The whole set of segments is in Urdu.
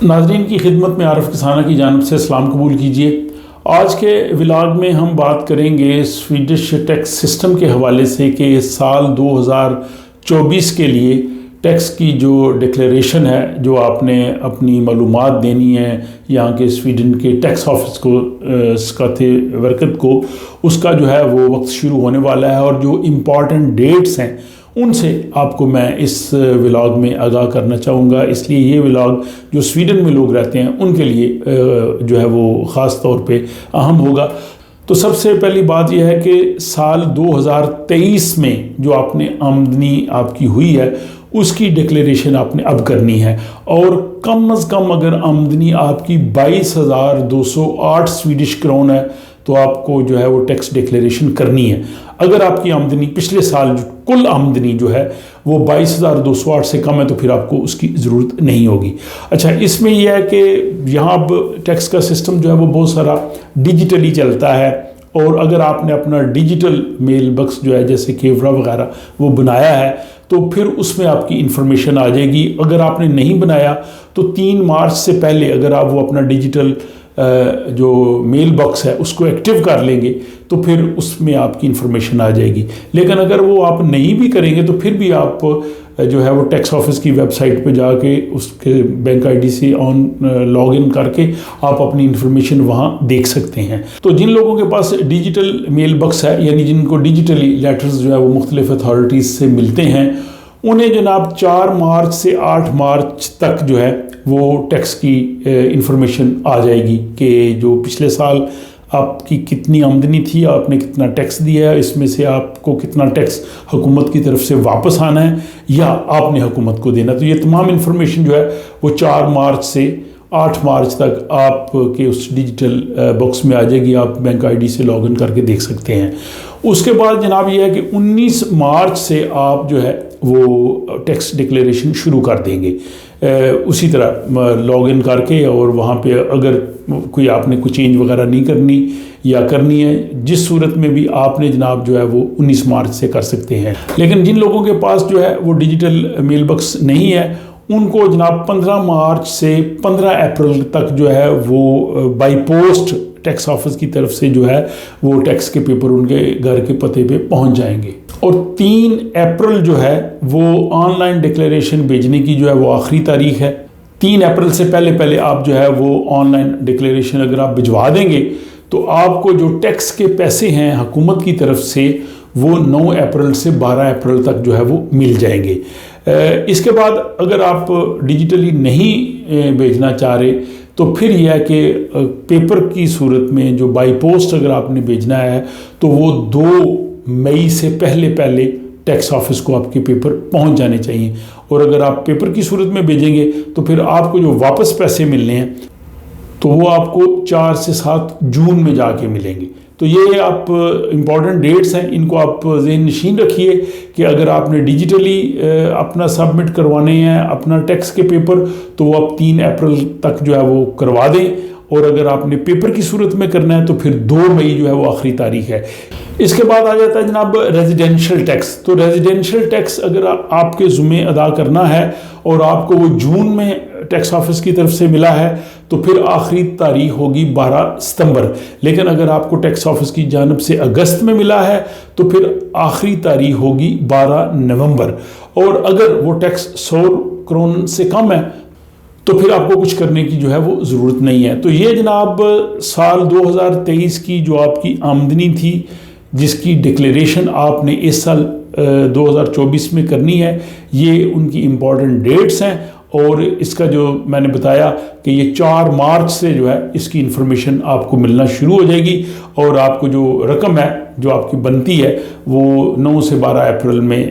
ناظرین کی خدمت میں عارف کسانہ کی جانب سے سلام قبول کیجیے۔ آج کے ولاگ میں ہم بات کریں گے سویڈش ٹیکس سسٹم کے حوالے سے کہ سال 2024 کے لیے ٹیکس کی جو ڈکلیریشن ہے، جو آپ نے اپنی معلومات دینی ہے یہاں کے سویڈن کے ٹیکس آفس کو سکاتھے ورکت کو، اس کا جو ہے وہ وقت شروع ہونے والا ہے، اور جو امپورٹنٹ ڈیٹس ہیں ان سے آپ کو میں اس ولاگ میں آگاہ کرنا چاہوں گا۔ اس لیے یہ ولاگ جو سویڈن میں لوگ رہتے ہیں ان کے لیے جو ہے وہ خاص طور پہ اہم ہوگا۔ تو سب سے پہلی بات یہ ہے کہ سال 2023 میں جو آپ نے آمدنی آپ کی ہوئی ہے اس کی ڈکلیریشن آپ نے اب کرنی ہے، اور کم از کم اگر آمدنی آپ کی 22,208 سویڈش کرون ہے تو آپ کو جو ہے وہ ٹیکس ڈکلیریشن کرنی ہے۔ اگر آپ کی آمدنی پچھلے سال کل آمدنی جو ہے وہ 22,208 سے کم ہے تو پھر آپ کو اس کی ضرورت نہیں ہوگی۔ اچھا، اس میں یہ ہے کہ یہاں اب ٹیکس کا سسٹم جو ہے وہ بہت سارا ڈیجیٹلی چلتا ہے، اور اگر آپ نے اپنا ڈیجیٹل میل بکس جو ہے جیسے کیورا وغیرہ وہ بنایا ہے تو پھر اس میں آپ کی انفارمیشن آ جائے گی۔ اگر آپ نے نہیں بنایا تو 3 مارچ سے پہلے اگر آپ وہ اپنا ڈیجیٹل جو میل باکس ہے اس کو ایکٹیو کر لیں گے تو پھر اس میں آپ کی انفارمیشن آ جائے گی۔ لیکن اگر وہ آپ نہیں بھی کریں گے تو پھر بھی آپ جو ہے وہ ٹیکس آفس کی ویب سائٹ پہ جا کے اس کے بینک آئی ڈی سے لاگ ان کر کے آپ اپنی انفارمیشن وہاں دیکھ سکتے ہیں۔ تو جن لوگوں کے پاس ڈیجیٹل میل باکس ہے، یعنی جن کو ڈیجیٹلی لیٹرز جو ہے وہ مختلف اتھارٹیز سے ملتے ہیں، انہیں جناب 4 مارچ سے 8 مارچ تک جو ہے وہ ٹیکس کی انفارمیشن آ جائے گی کہ جو پچھلے سال آپ کی کتنی آمدنی تھی، آپ نے کتنا ٹیکس دیا ہے، اس میں سے آپ کو کتنا ٹیکس حکومت کی طرف سے واپس آنا ہے یا آپ نے حکومت کو دینا۔ تو یہ تمام انفارمیشن جو ہے وہ 4 مارچ سے 8 مارچ تک آپ کے اس ڈیجیٹل باکس میں آ جائے گی۔ آپ بینک آئی ڈی سے لاگ ان کر کے دیکھ سکتے ہیں۔ اس کے بعد جناب یہ ہے کہ 19 مارچ سے آپ جو ہے وہ ٹیکس ڈکلیریشن شروع کر دیں گے اسی طرح لاگ ان کر کے، اور وہاں پہ اگر کوئی آپ نے کوئی چینج وغیرہ نہیں کرنی یا کرنی ہے، جس صورت میں بھی آپ نے جناب جو ہے وہ 19 مارچ سے کر سکتے ہیں۔ لیکن جن لوگوں کے پاس جو ہے وہ ڈیجیٹل میل باکس نہیں ہے ان کو جناب 15 مارچ سے 15 اپریل تک جو ہے وہ بائی پوسٹ ٹیکس آفس کی طرف سے جو ہے وہ ٹیکس کے پیپر ان کے گھر کے پتے پہ پہنچ جائیں گے۔ اور 3 اپریل جو ہے وہ آن لائن ڈکلیریشن بھیجنے کی جو ہے وہ آخری تاریخ ہے۔ 3 اپریل سے پہلے آپ جو ہے وہ آن لائن ڈکلیریشن اگر آپ بھجوا دیں گے تو آپ کو جو ٹیکس کے پیسے ہیں حکومت کی طرف سے وہ 9 اپریل سے 12 اپریل تک جو ہے وہ مل جائیں گے۔ اس کے بعد اگر آپ ڈیجیٹلی نہیں بھیجنا چاہ رہے تو پھر یہ ہے کہ پیپر کی صورت میں جو بائی پوسٹ اگر آپ نے بھیجنا ہے تو وہ 2 مئی سے پہلے ٹیکس آفس کو آپ کے پیپر پہنچ جانے چاہیے، اور اگر آپ پیپر کی صورت میں بھیجیں گے تو پھر آپ کو جو واپس پیسے ملنے ہیں تو وہ آپ کو 4 سے 7 جون میں جا کے ملیں گے۔ تو یہ آپ امپورٹنٹ ڈیٹس ہیں، ان کو آپ ذہن نشین رکھیے کہ اگر آپ نے ڈیجیٹلی اپنا سبمٹ کروانے ہیں اپنا ٹیکس کے پیپر تو وہ آپ 3 اپریل تک جو ہے وہ کروا دیں، اور اگر آپ نے پیپر کی صورت میں کرنا ہے تو پھر 2 مئی جو ہے وہ آخری تاریخ ہے۔ اس کے بعد آ جاتا ہے جناب ریزیڈینشل ٹیکس۔ تو ریزیڈینشل ٹیکس اگر آپ کے ذمہ ادا کرنا ہے اور آپ کو وہ جون میں ٹیکس آفس کی طرف سے ملا ہے تو پھر آخری تاریخ ہوگی 12 ستمبر۔ لیکن اگر آپ کو ٹیکس آفس کی جانب سے اگست میں ملا ہے تو پھر آخری تاریخ ہوگی 12 نومبر، اور اگر وہ ٹیکس 100 کرون سے کم ہے تو پھر آپ کو کچھ کرنے کی جو ہے وہ ضرورت نہیں ہے۔ تو یہ جناب سال 2023 کی جو آپ کی آمدنی تھی جس کی ڈکلیریشن آپ نے اس سال 2024 میں کرنی ہے، یہ ان کی امپورٹنٹ ڈیٹس ہیں، اور اس کا جو میں نے بتایا کہ یہ 4 مارچ سے جو ہے اس کی انفارمیشن آپ کو ملنا شروع ہو جائے گی، اور آپ کو جو رقم ہے جو آپ کی بنتی ہے وہ 9 سے 12 اپریل میں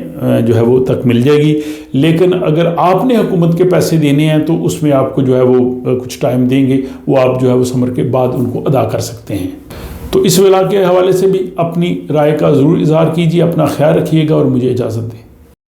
جو ہے وہ تک مل جائے گی۔ لیکن اگر آپ نے حکومت کے پیسے دینے ہیں تو اس میں آپ کو جو ہے وہ کچھ ٹائم دیں گے، وہ آپ جو ہے وہ سمر کے بعد ان کو ادا کر سکتے ہیں۔ تو اس ولاگ کے حوالے سے بھی اپنی رائے کا ضرور اظہار کیجیے، اپنا خیال رکھیے گا اور مجھے اجازت دیں۔